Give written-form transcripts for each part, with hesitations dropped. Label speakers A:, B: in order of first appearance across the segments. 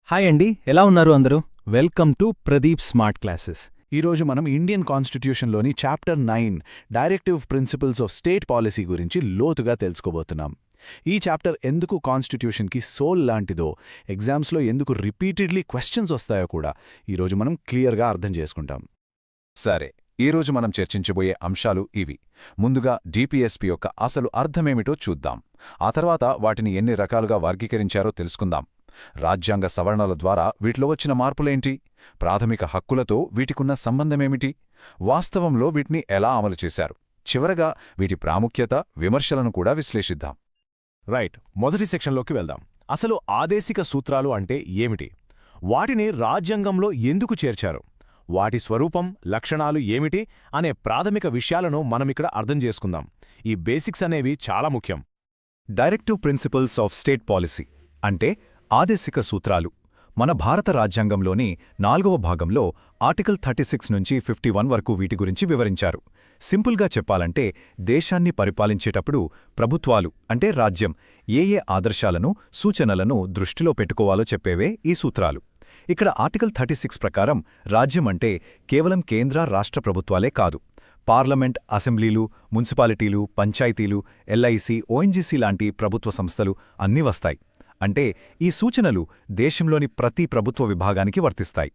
A: Hi అండి, ఎలా ఉన్నారు అందరూ? Welcome to Pradeep smart classes.
B: ఈరోజు మనం ఇండియన్ కాన్స్టిట్యూషన్లోని chapter 9 directive principles of state policy గురించి లోతుగా తెలుసుకోబోతున్నాం. ఈ చాప్టర్ ఎందుకు కాన్స్టిట్యూషన్కి సోల్ లాంటిదో, ఎగ్జామ్స్లో ఎందుకు రిపీటెడ్లీ క్వశ్చన్స్ వస్తాయో కూడా ఈరోజు మనం క్లియర్గా అర్థం చేసుకుంటాం.
C: సరే, ఈరోజు మనం చర్చించబోయే అంశాలు ఇవి. ముందుగా డిపిఎస్పి యొక్క అసలు అర్థమేమిటో చూద్దాం. ఆ తర్వాత వాటిని ఎన్ని రకాలుగా వర్గీకరించారో తెలుసుకుందాం. రాజ్యాంగ సవరణల ద్వారా వీటిలో వచ్చిన మార్పులేంటి? ప్రాథమిక హక్కులతో వీటికున్న సంబంధమేమిటి? వాస్తవంలో వీటిని ఎలా అమలు చేశారు? చివరగా వీటి ప్రాముఖ్యత, విమర్శలను కూడా విశ్లేషిద్దాం.
D: రైట్, మొదటి సెక్షన్లోకి వెళ్దాం. అసలు ఆదేశిక సూత్రాలు అంటే ఏమిటి? వాటిని రాజ్యాంగంలో ఎందుకు చేర్చారు? వాటి స్వరూపం, లక్షణాలు ఏమిటి అనే ప్రాథమిక విషయాలను మనమిక్కడ అర్థం చేసుకుందాం. ఈ బేసిక్స్ అనేవి చాలా ముఖ్యం.
C: Directive principles of state policy అంటే ఆదేశిక సూత్రాలు మన భారత రాజ్యాంగంలోని 4వ భాగంలో ఆర్టికల్ 36 నుంచి 51 వరకు వీటి గురించి వివరించారు. సింపుల్గా చెప్పాలంటే దేశాన్ని పరిపాలించేటప్పుడు ప్రభుత్వాలు అంటే రాజ్యం ఏ ఆదర్శాలను, సూచనలను దృష్టిలో పెట్టుకోవాలో చెప్పేవే ఈ సూత్రాలు. ఇక్కడ ఆర్టికల్ 36 ప్రకారం రాజ్యం అంటే కేవలం కేంద్ర, రాష్ట్ర ప్రభుత్వాలే కాదు. పార్లమెంట్, అసెంబ్లీలు, మున్సిపాలిటీలు, పంచాయతీలు, ఎల్ఐసి, ఓఎన్జీసీ లాంటి ప్రభుత్వ సంస్థలు అన్నీ వస్తాయి. అంటే ఈ సూచనలు దేశంలోని ప్రతి ప్రభుత్వ విభాగానికి వర్తిస్తాయి.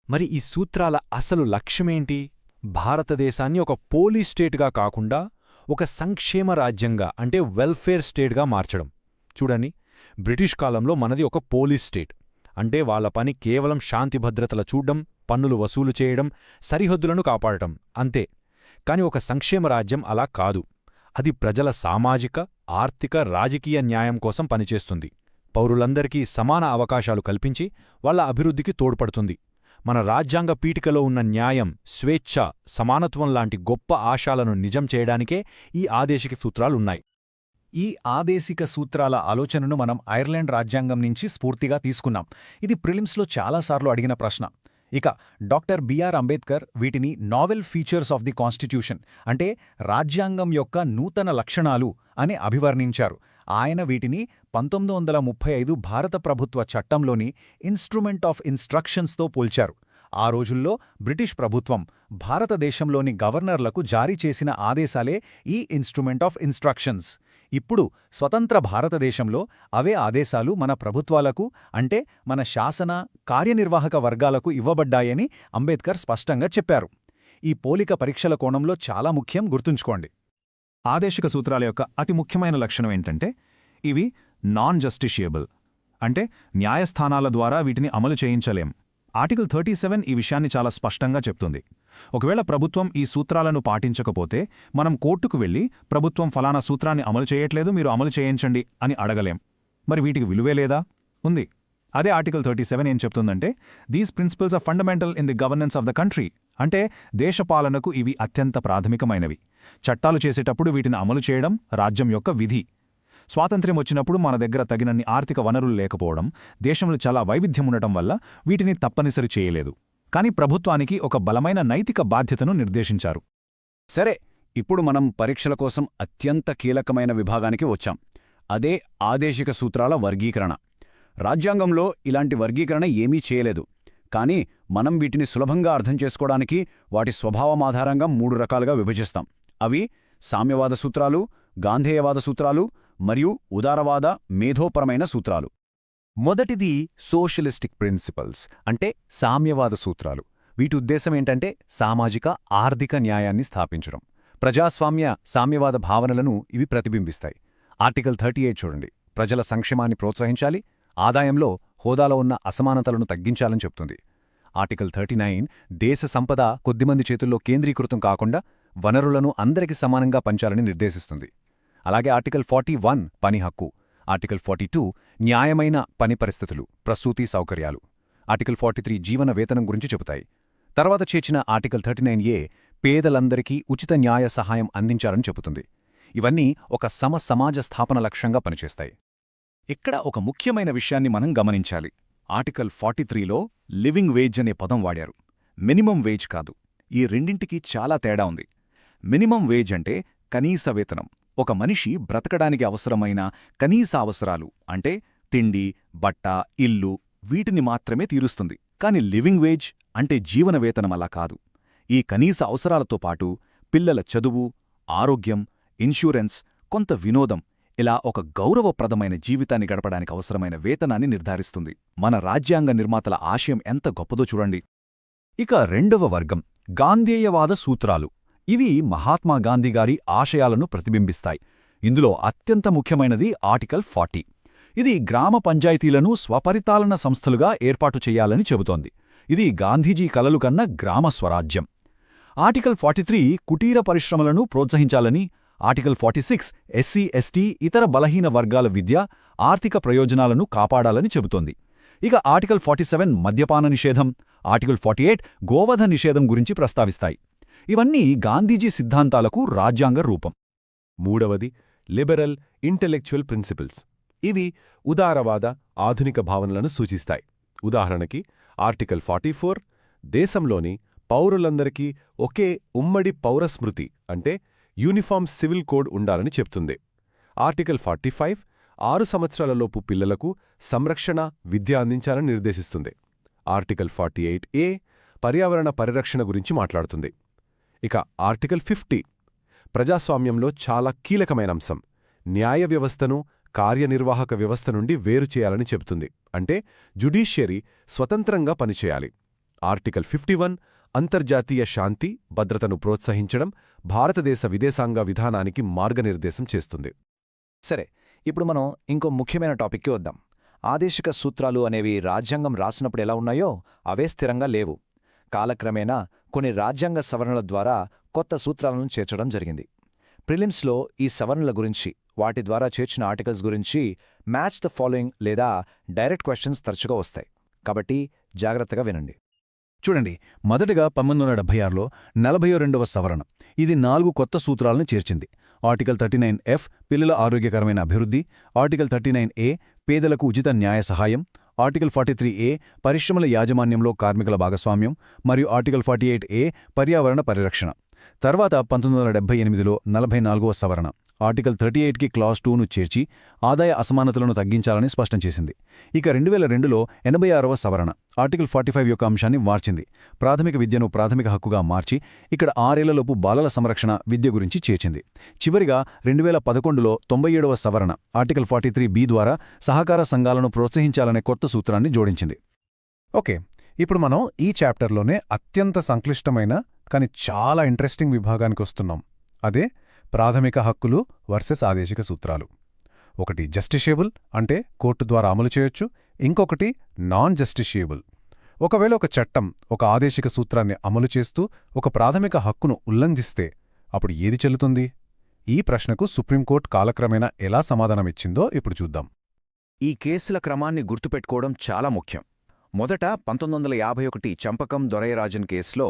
A: మరి ఈ సూత్రాల అసలు లక్ష్యమేంటి? భారతదేశాన్ని ఒక పోలీస్ స్టేట్గా కాకుండా ఒక సంక్షేమ రాజ్యంగా అంటే వెల్ఫేర్ స్టేట్గా మార్చడం. చూడండి, బ్రిటిష్ కాలంలో మనది ఒక పోలీస్ స్టేట్. అంటే వాళ్ల పని కేవలం శాంతి భద్రతల చూడ్డం, పన్నులు వసూలు చేయడం, సరిహద్దులను కాపాడటం అంతే. కాని ఒక సంక్షేమ రాజ్యం అలా కాదు. అది ప్రజల సామాజిక, ఆర్థిక, రాజకీయ న్యాయం కోసం పనిచేస్తుంది. పౌరులందరికీ సమాన అవకాశాలు కల్పించి వాళ్ల అభివృద్ధికి తోడ్పడుతుంది. మన రాజ్యాంగ పీఠికలో ఉన్న న్యాయం, స్వేచ్ఛ, సమానత్వం లాంటి గొప్ప ఆశాలను నిజం చేయడానికే ఈ ఆదేశిక సూత్రాలున్నాయి.
B: ఈ ఆదేశిక సూత్రాల ఆలోచనను మనం ఐర్లాండ్ రాజ్యాంగం నుంచి స్ఫూర్తిగా తీసుకున్నాం. ఇది ప్రిలిమ్స్లో చాలాసార్లు అడిగిన ప్రశ్న. ఇక డాక్టర్ బిఆర్ అంబేద్కర్ వీటిని novel features of the constitution అంటే రాజ్యాంగం యొక్క నూతన లక్షణాలు అని అభివర్ణించారు. ఆయన వీటిని 1935 భారత ప్రభుత్వ చట్టంలోని ఇన్స్ట్రుమెంట్ ఆఫ్ ఇన్స్ట్రక్షన్స్తో పోల్చారు. ఆ రోజుల్లో బ్రిటిష్ ప్రభుత్వం భారతదేశంలోని గవర్నర్లకు జారీ చేసిన ఆదేశాలే ఈ ఇన్స్ట్రుమెంట్ ఆఫ్ ఇన్స్ట్రక్షన్స్. ఇప్పుడు స్వతంత్ర భారతదేశంలో అవే ఆదేశాలు మన ప్రభుత్వాలకు అంటే మన శాసన, కార్యనిర్వాహక వర్గాలకు ఇవ్వబడ్డాయని అంబేద్కర్ స్పష్టంగా చెప్పారు. ఈ పోలిక పరీక్షల కోణంలో చాలా ముఖ్యం, గుర్తుంచుకోండి.
D: ఆదేశిక సూత్రాల యొక్క అతి ముఖ్యమైన లక్షణం ఏంటంటే ఇవి నాన్ జస్టిషియబుల్, అంటే న్యాయస్థానాల ద్వారా వీటిని అమలు చేయించలేం. ఆర్టికల్ 37 ఈ విషయాన్ని చాలా స్పష్టంగా చెప్తుంది. ఒకవేళ ప్రభుత్వం ఈ సూత్రాలను పాటించకపోతే మనం కోర్టుకు వెళ్లి ప్రభుత్వం ఫలానా సూత్రాన్ని అమలు చేయట్లేదు, మీరు అమలు చేయించండి అని అడగలేం. మరి వీటికి విలువే లేదా? ఉంది. అదే ఆర్టికల్ 37 ఏం చెప్తుందంటే these principles are fundamental in the governance of the country, అంటే దేశపాలనకు ఇవి అత్యంత ప్రాథమికమైనవి. చట్టాలు చేసేటప్పుడు వీటిని అమలు చేయడం రాజ్యం యొక్క విధి. స్వాతంత్ర్యం వచ్చినప్పుడు మన దగ్గర తగినన్ని ఆర్థిక వనరులు లేకపోవడం, దేశంలో చాలా వైవిధ్యం ఉండటం వల్ల వీటిని తప్పనిసరి చేయలేదు. కానీ ప్రభుత్వానికి ఒక బలమైన నైతిక బాధ్యతను నిర్దేశించారు.
C: సరే, ఇప్పుడు మనం పరీక్షల కోసం అత్యంత కీలకమైన విభాగానికి వచ్చాం. అదే ఆదేశిక సూత్రాల వర్గీకరణ. రాజ్యాంగంలో ఇలాంటి వర్గీకరణ ఏమీ చేయలేదు. కానీ మనం వీటిని సులభంగా అర్థం చేసుకోవడానికి వాటి స్వభావం ఆధారంగా 3 రకాలుగా విభజిస్తాం. అవి సామ్యవాద సూత్రాలు, గాంధేయవాద సూత్రాలు మరియు ఉదారవాద, మేధోపరమైన సూత్రాలు. మొదటిది సోషలిస్టిక్ ప్రిన్సిపల్స్ అంటే సామ్యవాద సూత్రాలు. వీటి ఉద్దేశం ఏంటంటే సామాజిక, ఆర్థిక న్యాయాన్ని స్థాపించడం. ప్రజాస్వామ్య, సామ్యవాద భావనలను ఇవి ప్రతిబింబిస్తాయి. ఆర్టికల్ 38 చూడండి, ప్రజల సంక్షేమాన్ని ప్రోత్సహించాలి, ఆదాయంలో, హోదాలో ఉన్న అసమానతలను తగ్గించాలని చెప్తుంది. ఆర్టికల్ 39 దేశ సంపద కొద్దిమంది చేతుల్లో కేంద్రీకృతం కాకుండా వనరులను అందరికి సమానంగా పంచాలని నిర్దేశిస్తుంది. అలాగే ఆర్టికల్ 41 పని హక్కు, ఆర్టికల్ 42 న్యాయమైన పని పరిస్థితులు, ప్రసూతి సౌకర్యాలు, ఆర్టికల్ 43 జీవన వేతనం గురించి చెబుతాయి. తర్వాత చేర్చిన ఆర్టికల్ 39A పేదలందరికీ ఉచిత న్యాయ సహాయం అందించాలని చెబుతుంది. ఇవన్నీ ఒక సమాజ స్థాపన లక్ష్యంగా పనిచేస్తాయి.
B: ఇక్కడ ఒక ముఖ్యమైన విషయాన్ని మనం గమనించాలి. ఆర్టికల్ 43లో లివింగ్ వేజ్ అనే పదం వాడారు, మినిమం వేజ్ కాదు. ఈ రెండింటికి చాలా తేడా ఉంది. మినిమం వేజ్ అంటే కనీస వేతనం, ఒక మనిషి బ్రతకడానికి అవసరమైన కనీస అవసరాలు అంటే తిండి, బట్ట, ఇల్లు,
E: వీటిని మాత్రమే తీరుస్తుంది. కాని లివింగ్ వేజ్ అంటే జీవన వేతనం అలా కాదు. ఈ కనీస అవసరాలతో పాటు పిల్లల చదువు, ఆరోగ్యం, ఇన్సూరెన్స్, కొంత వినోదం ఇలా ఒక గౌరవప్రదమైన జీవితాన్ని గడపడానికి అవసరమైన వేతనాన్ని నిర్ధారిస్తుంది. మన రాజ్యాంగ నిర్మాతల ఆశయం ఎంత గొప్పదో చూడండి.
B: ఇక రెండవ వర్గం గాంధేయవాద సూత్రాలు. ఇవి మహాత్మా గాంధీగారి ఆశయాలను ప్రతిబింబిస్తాయి. ఇందులో అత్యంత ముఖ్యమైనది ఆర్టికల్ 40. ఇది గ్రామ పంచాయతీలను స్వపరిపాలన సంస్థలుగా ఏర్పాటు చెయ్యాలని చెబుతోంది. ఇది గాంధీజీ కలలు కన్న గ్రామ స్వరాజ్యం. ఆర్టికల్ 43 కుటీర పరిశ్రమలను ప్రోత్సహించాలని, ఆర్టికల్ 46 ఎస్సీ, ఎస్టీ, ఇతర బలహీన వర్గాల విద్య, ఆర్థిక ప్రయోజనాలను కాపాడాలని చెబుతోంది. ఇక ఆర్టికల్ 47 మద్యపాన నిషేధం, ఆర్టికల్ 48 గోవధ నిషేధం గురించి ప్రస్తావిస్తాయి. ఇవన్నీ గాంధీజీ సిద్ధాంతాలకు రాజ్యాంగ రూపం.
F: మూడవది లిబరల్ ఇంటెలెక్చువల్ ప్రిన్సిపల్స్. ఇవి ఉదారవాద, ఆధునిక భావనలను సూచిస్తాయి. ఉదాహరణకి ఆర్టికల్ 44 దేశంలోని పౌరులందరికీ ఒకే ఉమ్మడి పౌరస్మృతి అంటే యూనిఫామ్ సివిల్ కోడ్ ఉండాలని చెప్తుంది. ఆర్టికల్ 45 6 సంవత్సరాలలోపు పిల్లలకు సంరక్షణ, విద్య అందించాలని నిర్దేశిస్తుంది. ఆర్టికల్ 48A పర్యావరణ పరిరక్షణ గురించి మాట్లాడుతుంది. ఇక ఆర్టికల్ 50 ప్రజాస్వామ్యంలో చాలా కీలకమైన అంశం. న్యాయ వ్యవస్థను కార్యనిర్వాహక వ్యవస్థ నుండి వేరు చేయాలని చెబుతుంది. అంటే జ్యుడీషియరీ స్వతంత్రంగా పనిచేయాలి. ఆర్టికల్ 51 అంతర్జాతీయ శాంతి, భద్రతను ప్రోత్సహించడం, భారతదేశ విదేశాంగ విధానానికి మార్గనిర్దేశం చేస్తుంది.
G: సరే, ఇప్పుడు మనం ఇంకో ముఖ్యమైన టాపిక్కి వద్దాం. ఆదేశిక సూత్రాలు అనేవి రాజ్యాంగం రాసినప్పుడు ఎలా ఉన్నాయో అవే స్థిరంగా లేవు. కాలక్రమేణా కొన్ని రాజ్యాంగ సవరణల ద్వారా కొత్త సూత్రాలను చేర్చడం జరిగింది. ప్రిలిమ్స్లో ఈ సవరణల గురించి, వాటి ద్వారా చేర్చిన ఆర్టికల్స్ గురించి మ్యాచ్ ద ఫాలోయింగ్ లేదా డైరెక్ట్ క్వశ్చన్స్ తరచుగా వస్తాయి. కాబట్టి జాగ్రత్తగా వినండి.
B: చూడండి, మొదటగా 1976లో 42వ సవరణ. ఇది 4 కొత్త సూత్రాలను చేర్చింది. ఆర్టికల్ 39F పిల్లల ఆరోగ్యకరమైన అభివృద్ధి, ఆర్టికల్ 39A పేదలకు ఉచిత న్యాయ సహాయం, ఆర్టికల్ 43A పరిశ్రమల యాజమాన్యంలో కార్మికుల భాగస్వామ్యం మరియు ఆర్టికల్ 48A పర్యావరణ పరిరక్షణ. తర్వాత 1978లో 44వ సవరణ ఆర్టికల్ 38కి క్లాజ్ 2ను చేర్చి ఆదాయ అసమానతలను తగ్గించాలని స్పష్టం చేసింది. ఇక 2002లో 86వ సవరణ ఆర్టికల్ 45 యొక్క అంశాన్ని మార్చింది. ప్రాథమిక విద్యను ప్రాథమిక హక్కుగా మార్చి ఇక్కడ 6 ఏళ్లలోపు బాలల సంరక్షణ, విద్య గురించి చేర్చింది. చివరిగా 2011లో 97వ సవరణ ఆర్టికల్ 43B ద్వారా సహకార సంఘాలను ప్రోత్సహించాలనే కొత్త సూత్రాన్ని జోడించింది.
H: ఓకే, ఇప్పుడు మనం ఈ చాప్టర్లోనే అత్యంత సంక్లిష్టమైన కానీ చాలా ఇంట్రెస్టింగ్ విభాగానికి వస్తున్నాం. అదే ప్రాథమిక హక్కులు వర్సెస్ ఆదేశిక సూత్రాలు. ఒకటి జస్టిషియబుల్ అంటే కోర్టు ద్వారా అమలు చేయొచ్చు, ఇంకొకటి నాన్ జస్టిషియబుల్. ఒకవేళ ఒక చట్టం ఒక ఆదేశిక సూత్రాన్ని అమలు చేస్తూ ఒక ప్రాథమిక హక్కును ఉల్లంఘిస్తే అప్పుడు ఏది చెల్లుతుంది? ఈ ప్రశ్నకు సుప్రీంకోర్టు కాలక్రమేణా ఎలా సమాధానమిచ్చిందో ఇప్పుడు చూద్దాం.
E: ఈ కేసుల క్రమాన్ని గుర్తుపెట్టుకోవడం చాలా ముఖ్యం. మొదట 1951 చంపకం దొరైరాజన్ కేసులో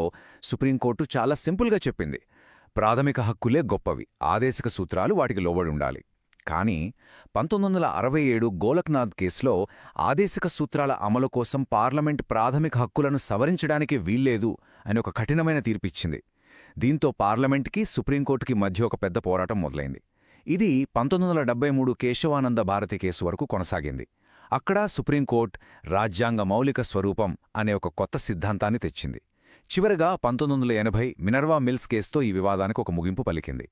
E: సుప్రీంకోర్టు చాలా సింపుల్గా చెప్పింది, ప్రాథమిక హక్కులే గొప్పవి, ఆదేశిక సూత్రాలు వాటికి లోబడి ఉండాలి. కానీ 1967 గోలక్నాథ్ కేసులో ఆదేశిక సూత్రాల అమలు కోసం పార్లమెంట్ ప్రాథమిక హక్కులను సవరించడానికి వీల్లేదు అని ఒక కఠినమైన తీర్పిచ్చింది. దీంతో పార్లమెంట్కి సుప్రీంకోర్టుకి మధ్య ఒక పెద్ద పోరాటం మొదలైంది. ఇది 1973 కేశవానంద భారతి కేసు వరకు కొనసాగింది. అక్కడ సుప్రీంకోర్టు రాజ్యాంగ మౌలిక స్వరూపం అనే ఒక కొత్త సిద్ధాంతాన్ని తెచ్చింది. చివరగా 1980 మినర్వా మిల్స్ కేసుతో ఈ వివాదానికి ఒక ముగింపు పలికింది.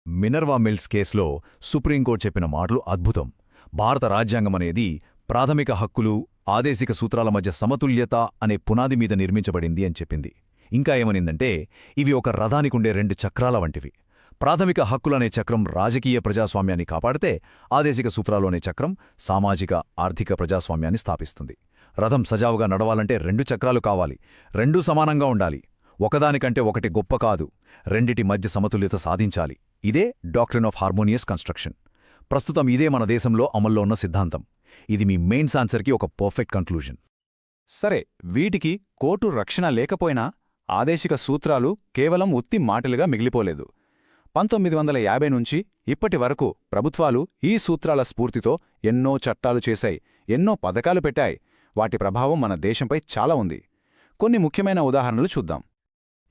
D: మినర్వా మిల్స్ కేసులో సుప్రీంకోర్టు చెప్పిన మాటలు అద్భుతం. భారత రాజ్యాంగమనేది ప్రాథమిక హక్కులు, ఆదేశిక సూత్రాల మధ్య సమతుల్యత అనే పునాది మీద నిర్మించబడింది అని చెప్పింది. ఇంకా ఏమనిందంటే, ఇవి ఒక రథానికుండే 2 చక్రాల వంటివి. ప్రాథమిక హక్కులనే చక్రం రాజకీయ ప్రజాస్వామ్యాన్ని కాపాడితే, ఆదేశిక సూత్రాలు అనే చక్రం సామాజిక, ఆర్థిక ప్రజాస్వామ్యాన్ని స్థాపిస్తుంది. రథం సజావుగా నడవాలంటే 2 చక్రాలు కావాలి. 2 సమానంగా ఉండాలి. ఒకదానికంటే ఒకటి గొప్ప కాదు. రెండిటి మధ్య సమతుల్యత సాధించాలి. ఇదే డాక్ట్రిన్ ఆఫ్ హార్మోనియస్ కన్స్ట్రక్షన్. ప్రస్తుతం ఇదే మన దేశంలో అమల్లో ఉన్న సిద్ధాంతం. ఇది మీ మెయిన్స్ ఆన్సర్కి ఒక పర్ఫెక్ట్ కన్క్లూజన్.
G: సరే, వీటికి కోర్టు రక్షణ లేకపోయినా ఆదేశిక సూత్రాలు కేవలం ఉత్తి మాటలుగా మిగిలిపోలేదు. 1950 నుంచి ఇప్పటి వరకు ప్రభుత్వాలు ఈ సూత్రాల స్ఫూర్తితో ఎన్నో చట్టాలు చేశాయి, ఎన్నో పథకాలు పెట్టాయి. వాటి ప్రభావం మన దేశంపై చాలా ఉంది. కొన్ని ముఖ్యమైన ఉదాహరణలు చూద్దాం.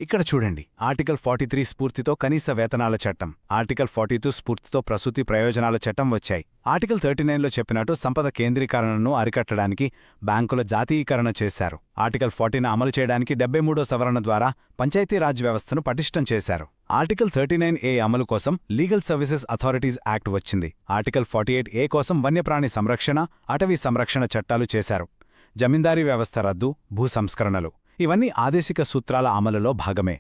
B: ఇక్కడ చూడండి, ఆర్టికల్ 43 స్ఫూర్తితో కనీస వేతనాల చట్టం, ఆర్టికల్ 42 స్ఫూర్తితో ప్రసూతి ప్రయోజనాల చట్టం వచ్చాయి. ఆర్టికల్ 39లో చెప్పినట్టు సంపద కేంద్రీకరణను అరికట్టడానికి బ్యాంకుల జాతీయీకరణ చేశారు. ఆర్టికల్ 40ని అమలు చేయడానికి 73వ సవరణ ద్వారా పంచాయతీరాజ్ వ్యవస్థను పటిష్టం చేశారు. ఆర్టికల్ 39A అమలు కోసం లీగల్ సర్వీసెస్ అథారిటీస్ యాక్ట్ వచ్చింది. ఆర్టికల్ 48A కోసం వన్యప్రాణి సంరక్షణ, అటవీ సంరక్షణ చట్టాలు చేశారు. జమీందారీ వ్యవస్థ రద్దు, భూ సంస్కరణలు ఇవన్నీ ఆదేశిక సూత్రాల అమలులో భాగమే.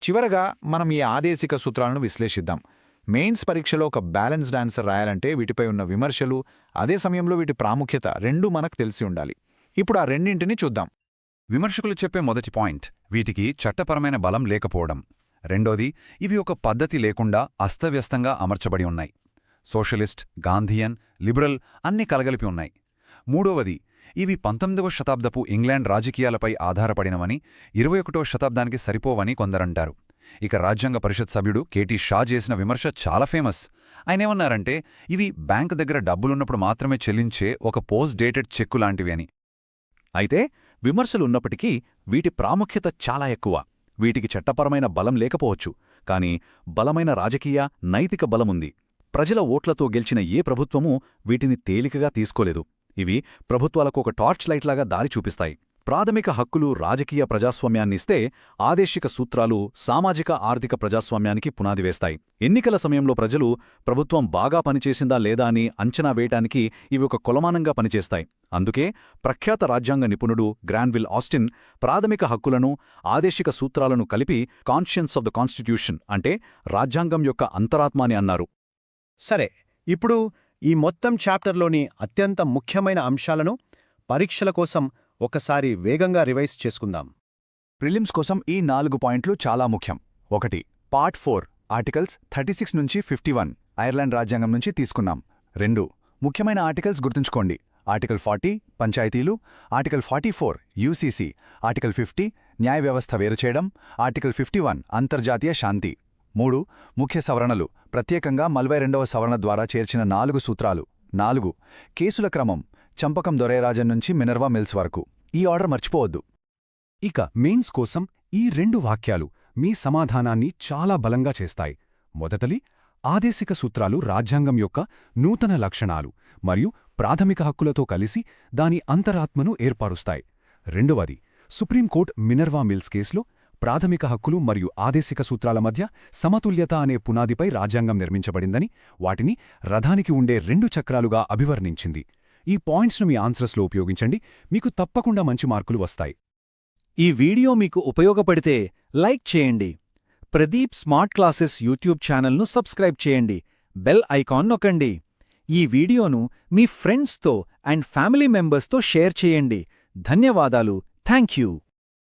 E: చివరగా మనం ఈ ఆదేశిక సూత్రాలను విశ్లేషిద్దాం. మెయిన్స్ పరీక్షలో ఒక బ్యాలెన్స్డ్ ఆన్సర్ రాయాలంటే వీటిపై ఉన్న విమర్శలు, అదే సమయంలో వీటి ప్రాముఖ్యత రెండూ మనకు తెలిసి ఉండాలి. ఇప్పుడు ఆ రెండింటినీ చూద్దాం.
I: విమర్శకులు చెప్పే మొదటి పాయింట్, వీటికి చట్టపరమైన బలం లేకపోవడం. రెండోది, ఇవి ఒక పద్ధతి లేకుండా అస్తవ్యస్తంగా అమర్చబడి ఉన్నాయి. సోషలిస్ట్, గాంధీయన్, లిబరల్ అన్నీ కలగలిపి ఉన్నాయి. మూడవది, ఇవి 19వ శతాబ్దపు ఇంగ్లాండ్ రాజకీయాలపై ఆధారపడినవని, 21వ శతాబ్దానికి సరిపోవని కొందరంటారు. ఇక రాజ్యాంగ పరిషత్ సభ్యుడు కెటి షా చేసిన విమర్శ చాలా ఫేమస్. ఆయనేమన్నారంటే, ఇవి బ్యాంకు దగ్గర డబ్బులున్నప్పుడు మాత్రమే చెల్లించే ఒక పోస్ట్ డేటెడ్ చెక్కు లాంటివి అని.
C: అయితే విమర్శలున్నప్పటికీ వీటి ప్రాముఖ్యత చాలా ఎక్కువ. వీటికి చట్టపరమైన బలం లేకపోవచ్చు, కానీ బలమైన రాజకీయ, నైతిక బలముంది. ప్రజల ఓట్లతో గెలిచిన ఏ ప్రభుత్వమూ వీటిని తేలికగా తీసుకోలేదు. ఇవి ప్రభుత్వాలకు ఒక టార్చ్ లైట్లాగా దారి చూపిస్తాయి. ప్రాథమిక హక్కులు రాజకీయ ప్రజాస్వామ్యాన్నిస్తే, ఆదేశిక సూత్రాలు సామాజిక ఆర్థిక ప్రజాస్వామ్యానికి పునాది వేస్తాయి. ఎన్నికల సమయంలో ప్రజలు ప్రభుత్వం బాగా పనిచేసిందా లేదా అని అంచనా వేయటానికి ఇవి ఒక కొలమానంగా పనిచేస్తాయి. అందుకే ప్రఖ్యాత రాజ్యాంగ నిపుణుడు గ్రాన్విల్ ఆస్టిన్ ప్రాథమిక హక్కులను, ఆదేశిక సూత్రాలను కలిపి కాన్షియన్స్ ఆఫ్ ద కాన్స్టిట్యూషన్ అంటే రాజ్యాంగం యొక్క అంతరాత్మ అని అన్నారు.
B: సరే, ఇప్పుడు ఈ మొత్తం చాప్టర్లోని అత్యంత ముఖ్యమైన అంశాలను పరీక్షల కోసం ఒకసారి వేగంగా రివైజ్ చేసుకుందాం.
C: ప్రిలిమ్స్ కోసం ఈ 4 పాయింట్లు చాలా ముఖ్యం. 1. పార్ట్ 4 ఆర్టికల్స్ 36 నుంచి 51 ఐర్లాండ్ రాజ్యాంగం నుంచి తీసుకున్నాం. 2. ముఖ్యమైన ఆర్టికల్స్ గుర్తుంచుకోండి. ఆర్టికల్ 40 పంచాయతీలు, ఆర్టికల్ 44 యూసీసీ, ఆర్టికల్ 50 న్యాయ వ్యవస్థ వేరుచేయడం, ఆర్టికల్ 51 అంతర్జాతీయ శాంతి. 3. ముఖ్య సవరణలు, ప్రత్యేకంగా 42వ సవరణ ద్వారా చేర్చిన 4 సూత్రాలు. 4. కేసుల క్రమం, చంపకం దొరైరాజన్ నుంచి మినర్వా మిల్స్ వరకు. ఈ ఆర్డర్ మర్చిపోవద్దు.
H: ఇక మెయిన్స్ కోసం ఈ 2 వాక్యాలు మీ సమాధానాన్ని చాలా బలంగా చేస్తాయి. మొదటది, ఆదేశిక సూత్రాలు రాజ్యాంగం యొక్క నూతన లక్షణాలు మరియు ప్రాథమిక హక్కులతో కలిసి దాని అంతరాత్మను ఏర్పరుస్తాయి. రెండవది, సుప్రీంకోర్టు మినర్వా మిల్స్ కేసులో ప్రాథమిక హక్కులు మరియు ఆదేశిక సూత్రాల మధ్య సమతుల్యత అనే పునాదిపై రాజ్యాంగం నిర్మించబడిందని, వాటిని రథానికి ఉండే 2 చక్రాలుగా అభివర్ణించింది. ఈ పాయింట్స్ను మీ ఆన్సర్స్లో ఉపయోగించండి, మీకు తప్పకుండా మంచి మార్కులు వస్తాయి.
B: ఈ వీడియో మీకు ఉపయోగపడితే లైక్ చేయండి. ప్రదీప్ స్మార్ట్ క్లాసెస్ యూట్యూబ్ ఛానల్ను సబ్స్క్రైబ్ చేయండి. బెల్ ఐకాన్ నొక్కండి. ఈ వీడియోను మీ ఫ్రెండ్స్తో అండ్ ఫ్యామిలీ మెంబర్స్తో షేర్ చేయండి. ధన్యవాదాలు. Thank you.